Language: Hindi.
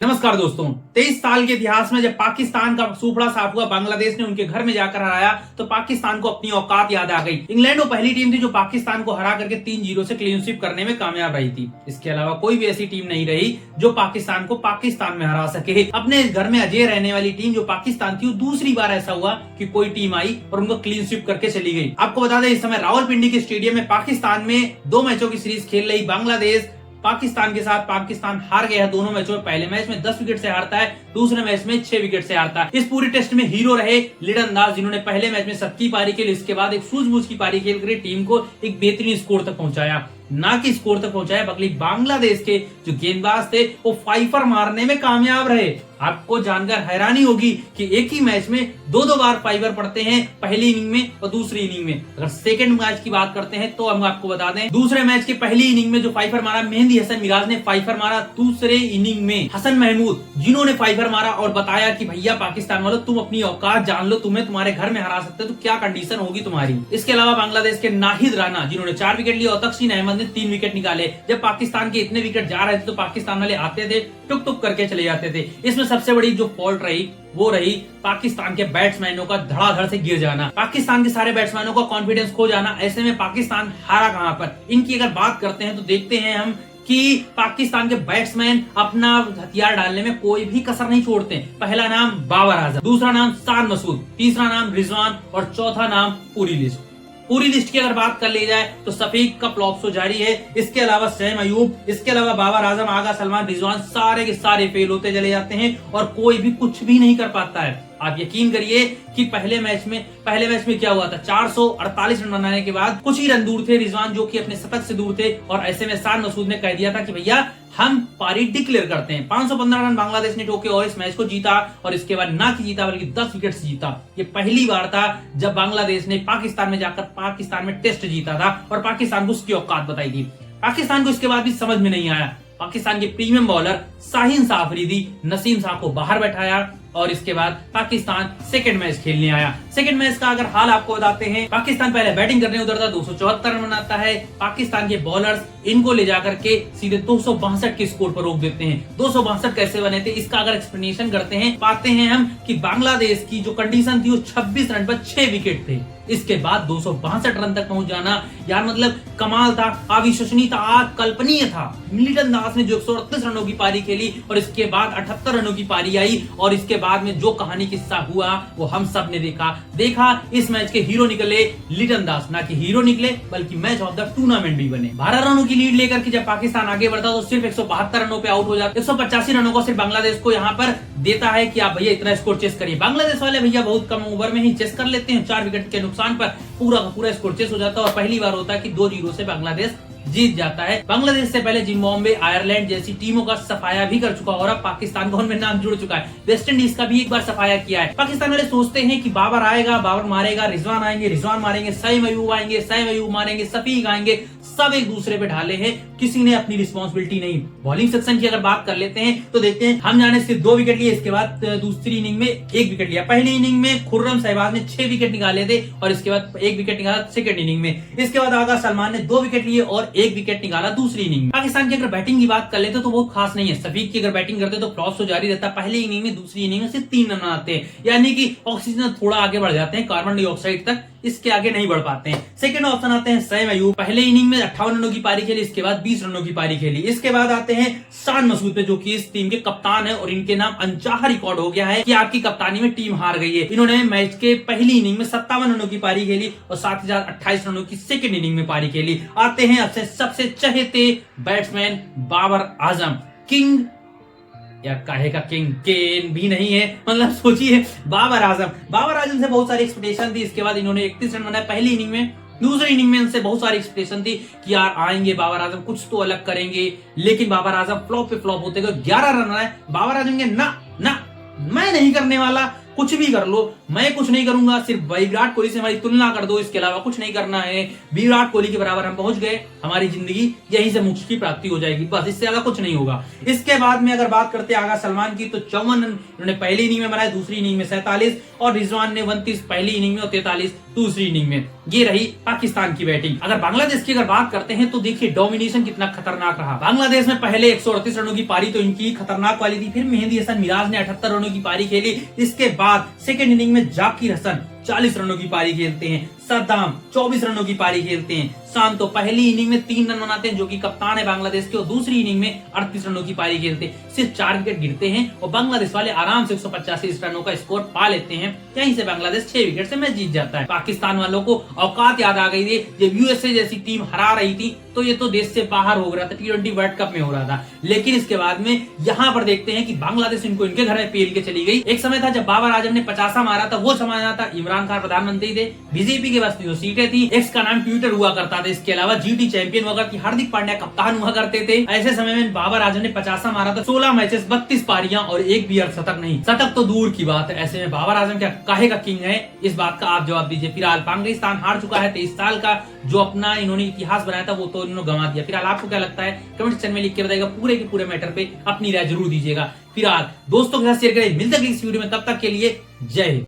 नमस्कार दोस्तों, 23 साल के इतिहास में जब पाकिस्तान का सूपड़ा साफ हुआ, बांग्लादेश ने उनके घर में जाकर हराया तो पाकिस्तान को अपनी औकात याद आ गई। इंग्लैंड वो पहली टीम थी जो पाकिस्तान को हरा करके 3-0 से क्लीन स्वीप करने में कामयाब रही थी। इसके अलावा कोई भी ऐसी टीम नहीं रही जो पाकिस्तान को पाकिस्तान में हरा सके। अपने घर में अजय रहने वाली टीम जो पाकिस्तान थी, वो दूसरी बार ऐसा हुआ कि कोई टीम आई और उनको क्लीन स्वीप करके चली गई। आपको बता दें, इस समय रावलपिंडी के स्टेडियम में पाकिस्तान में 2 मैचों की सीरीज खेल रही बांग्लादेश पाकिस्तान के साथ पाकिस्तान हार गया है दोनों मैचों में। पहले मैच में 10 विकेट से हारता है, दूसरे मैच में 6 विकेट से हारता है। इस पूरी टेस्ट में हीरो रहे लिटन दास, जिन्होंने पहले मैच में 7 पारी खेली, इसके बाद एक सूझबूझ की पारी खेलकर टीम को एक बेहतरीन स्कोर तक पहुंचाया। ना कि स्कोर तक पहुंचाया, बल्कि बांग्लादेश के जो गेंदबाज थे वो फाइफर मारने में कामयाब रहे। आपको जानकर हैरानी होगी कि एक ही मैच में 2-2 बार फाइबर पड़ते हैं, पहली इनिंग में और दूसरी इनिंग में। अगर सेकंड मैच की बात करते हैं तो हम आपको बता दें, दूसरे मैच के पहली इनिंग में जो फाइफर मारा मेहंदी हसन मिराज ने फाइफर मारा। दूसरे इनिंग में हसन महमूद जिन्होंने फाइफर मारा और बताया कि भैया पाकिस्तान वालों, तुम अपनी औकात जान लो, तुम्हें तुम्हारे घर में हरा सकते तो क्या कंडीशन होगी तुम्हारी। इसके अलावा बांग्लादेश के नाहिद राना जिन्होंने 4 विकेट लिए और तस्कीन अहमद ने 3 विकेट निकाले। जब पाकिस्तान के इतने विकेट जा रहे थे तो पाकिस्तान वाले आते थे, टुक टुक करके चले जाते थे। इसमें सबसे बड़ी जो फॉल्ट रही वो रही पाकिस्तान के बैट्समैनों का धड़ाधड़ से गिर जाना, पाकिस्तान के सारे बैट्समैनों का कॉन्फिडेंस खो जाना। ऐसे में पाकिस्तान हारा कहां पर। इनकी अगर बात करते हैं तो देखते हैं हम कि पाकिस्तान के बैट्समैन अपना हथियार डालने में कोई भी कसर नहीं छोड़ते। पहला नाम बाबर आजम, दूसरा नाम शान मसूद, तीसरा नाम रिजवान और चौथा नाम पूरी लिस्ट। पूरी लिस्ट की अगर बात कर ली जाए तो सफीक का फ्लॉप तो जारी है। इसके अलावा सैम अयूब, इसके अलावा बाबर आजम, आगा सलमान, रिजवान, सारे के सारे फेल होते चले जाते हैं और कोई भी कुछ भी नहीं कर पाता है। आप यकीन करिए कि पहले मैच में क्या हुआ था, 448 रन बनाने के बाद कुछ ही रन दूर थे रिजवान, जो कि अपने शतक से दूर थे। और ऐसे में शान मसूद ने कह दिया था कि भैया हम पारी डिक्लेयर करते हैं। 515 रन बांग्लादेश ने ठोके और इस मैच को जीता। और इसके बाद ना कि जीता बल्कि 10 विकेट से जीता। ये पहली बार था जब बांग्लादेश ने पाकिस्तान में जाकर पाकिस्तान में टेस्ट जीता था और पाकिस्तान को उसकी औकात बताई थी। पाकिस्तान को इसके बाद भी समझ में नहीं आया। पाकिस्तान के प्रीमियम बॉलर शाहीन शाह अफरीदी नसीम शाह को बाहर बैठाया और इसके बाद पाकिस्तान सेकंड मैच खेलने आया। सेकंड मैच का अगर हाल आपको बताते हैं, पाकिस्तान पहले बैटिंग करने उतरता, 274 रन बनाता है। पाकिस्तान के बॉलर्स इनको ले जाकर के सीधे 262 के स्कोर पर रोक देते हैं। 262 कैसे बने थे, इसका अगर एक्सप्लेनेशन करते हैं, पाते हैं हम कि बांग्लादेश की जो कंडीशन थी वो 26 रन पर 6 विकेट थे। इसके बाद 262 रन तक पहुंच जाना, यार मतलब कमाल था, अविश्वसनीय था, अकल्पनीय था। लिटन दास ने जो 138 रनों की पारी खेली और इसके बाद 78 रनों की पारी आई और इसके बाद में जो कहानी किस्सा हुआ वो हम सब ने देखा। इस मैच के हीरो निकले लिटन दास, ना कि हीरो निकले बल्कि मैच ऑफ द टूर्नामेंट भी बने। 12 रनों की लीड लेकर के जब पाकिस्तान आगे बढ़ता तो सिर्फ 172 रनों पे आउट हो जाता। 185 रनों को सिर्फ बांग्लादेश को यहाँ पर देता है कि आप भैया इतना स्कोर चेस करिए। बांग्लादेश वाले भैया बहुत कम ओवर में ही चेस कर लेते हैं, 4 विकेट के नुकसान पर पूरा स्कोर चेस हो जाता है और पहली बार होता है कि 2-0 से बांग्लादेश जीत जाता है। बांग्लादेश से पहले जिम्बाब्वे, आयरलैंड जैसी टीमों का सफाया भी कर चुका और अब पाकिस्तान का उनमें नाम जुड़ चुका है। वेस्ट इंडीज का भी एक बार सफाया किया है। पाकिस्तान वाले सोचते हैं कि बाबर आएगा, बाबर मारेगा, रिजवान आएंगे, रिजवान मारेंगे, सैम अयूब आएंगे, सैम अयूब मारेंगे, सफीक आएंगे, सब एक दूसरे पे ढाले हैं, किसी ने अपनी रिस्पॉन्सिबिलिटी नहीं। बॉलिंग सेक्शन की अगर बात कर लेते हैं तो देखते हैं, हम जाने सिर्फ 2 विकेट लिए, इसके बाद दूसरी इनिंग में 1 विकेट लिया। पहली इनिंग में खुर्रम शहबाज ने 6 विकेट निकाले थे और इसके बाद 1 विकेट निकाला सेकंड इनिंग में। इसके बाद आगा सलमान ने 2 विकेट लिए और 1 विकेट निकाला दूसरी इनिंग में। पाकिस्तान की अगर बैटिंग की बात कर लेते तो बहुत खास नहीं है। सफीक की अगर बैटिंग करते तो फ्लॉप तो जारी रहता। पहली इनिंग में दूसरी इनिंग में सिर्फ 3 रन आते हैं, यानी कि ऑक्सीजन थोड़ा आगे बढ़ जाते हैं, कार्बन डाइऑक्साइड तक इसके आगे नहीं बढ़ पाते हैं। सेकंड ऑप्शन आते हैं सैम अयूब, पहले इनिंग में 58 रनों की पारी खेली, इसके बाद 20 रनों की पारी खेली। इसके बाद आते हैं शान मसूद पे, जो कि इस टीम के कप्तान है और इनके नाम अनचाहा रिकॉर्ड हो गया है कि आपकी कप्तानी में टीम हार गई है। इन्होंने मैच के पहली इनिंग में 57 रनों की पारी खेली और साथ ही साथ 28 रनों की सेकंड इनिंग में पारी खेली। आते हैं अपने सबसे चहेते बैट्समैन बाबर आजम, किंग या काहे का किंग, केन भी नहीं है, मतलब सोचिए बाबर आजम से बहुत सारी एक्सपेक्टेशन थी। इसके बाद इन्होंने 31 रन बनाए पहली इनिंग में। दूसरी इनिंग में इनसे बहुत सारी एक्सपेक्टेशन थी कि यार आएंगे बाबर आजम, कुछ तो अलग करेंगे, लेकिन बाबर आजम फ्लॉप पे फ्लॉप होते गए। 11 रन आए बाबर आजम के, ना मैं नहीं करने वाला, कुछ भी कर लो, मैं कुछ नहीं करूंगा, सिर्फ विराट कोहली से हमारी तुलना कर दो, इसके अलावा कुछ नहीं करना है। विराट कोहली के बराबर हम पहुंच गए, हमारी जिंदगी यहीं से मोक्ष की प्राप्ति हो जाएगी, बस इससे ज्यादा कुछ नहीं होगा। इसके बाद में अगर बात करते हैं आगा सलमान की तो 54 रन उन्होंने पहली इनिंग में बनाए, दूसरी इनिंग में 47 और रिजवान ने 29 पहली इनिंग में और 43 दूसरी इनिंग में। ये रही पाकिस्तान की बैटिंग। अगर बांग्लादेश की बात करते हैं तो देखिए डोमिनेशन कितना खतरनाक रहा। बांग्लादेश में पहले 138 रनों की पारी तो इनकी खतरनाक वाली थी, फिर मेहंदी हसन मिराज ने 78 रनों की पारी खेली। इसके बाद सेकेंड इनिंग में जाकिर हसन 40 रनों की पारी खेलते हैं, सद्दाम 24 रनों की पारी खेलते हैं, शांतो पहली इनिंग में 3 रन बनाते हैं जो कि कप्तान है बांग्लादेश के, और दूसरी इनिंग में 38 रनों की पारी खेलते हैं। सिर्फ 4 विकेट गिरते हैं और बांग्लादेश वाले आराम से 185 रनों का स्कोर पा लेते हैं। यहीं से बांग्लादेश 6 विकेट से मैच जीत जाता है। पाकिस्तान वालों को औकात याद आ गई थी जब यूएसए जैसी टीम हरा रही थी तो ये तो देश से बाहर हो रहा था, T20 वर्ल्ड कप में हो रहा था। लेकिन इसके बाद में यहाँ पर देखते हैं कि बांग्लादेश इनको इनके घर में पेल के चली गई। एक समय था जब बाबर आजम ने 50 मारा था, वो जमाना था, इमरान खान प्रधानमंत्री थे, बीजेपी के पास जो सीटें थी, एक्स का नाम ट्विटर हुआ करता था, इसके अलावा जीटी चैंपियन हुआ करती, हार्दिक पांड्या कप्तान हुआ करते थे। ऐसे समय में बाबर आजम ने 50 मारा था, 16 मैचेस 32 पारियां और एक भी अर्धशतक नहीं, शतक तो दूर की बात है। ऐसे में बाबर आजम क्या काहे का किंग है, इस बात का आप जवाब दीजिए। फिलहाल पाकिस्तान हार चुका है, 23 साल का जो अपना इन्होंने इतिहास बनाया था वो तो इन्होंने गंवा दिया। फिलहाल आपको क्या लगता है कमेंट सेक्शन में लिख के बताइएगा, पूरे के पूरे मैटर पे अपनी राय जरूर दीजिएगा। फिलहाल दोस्तों के साथ शेयर करें, मिलते हैं इस वीडियो में, तब तक के लिए जय हिंद।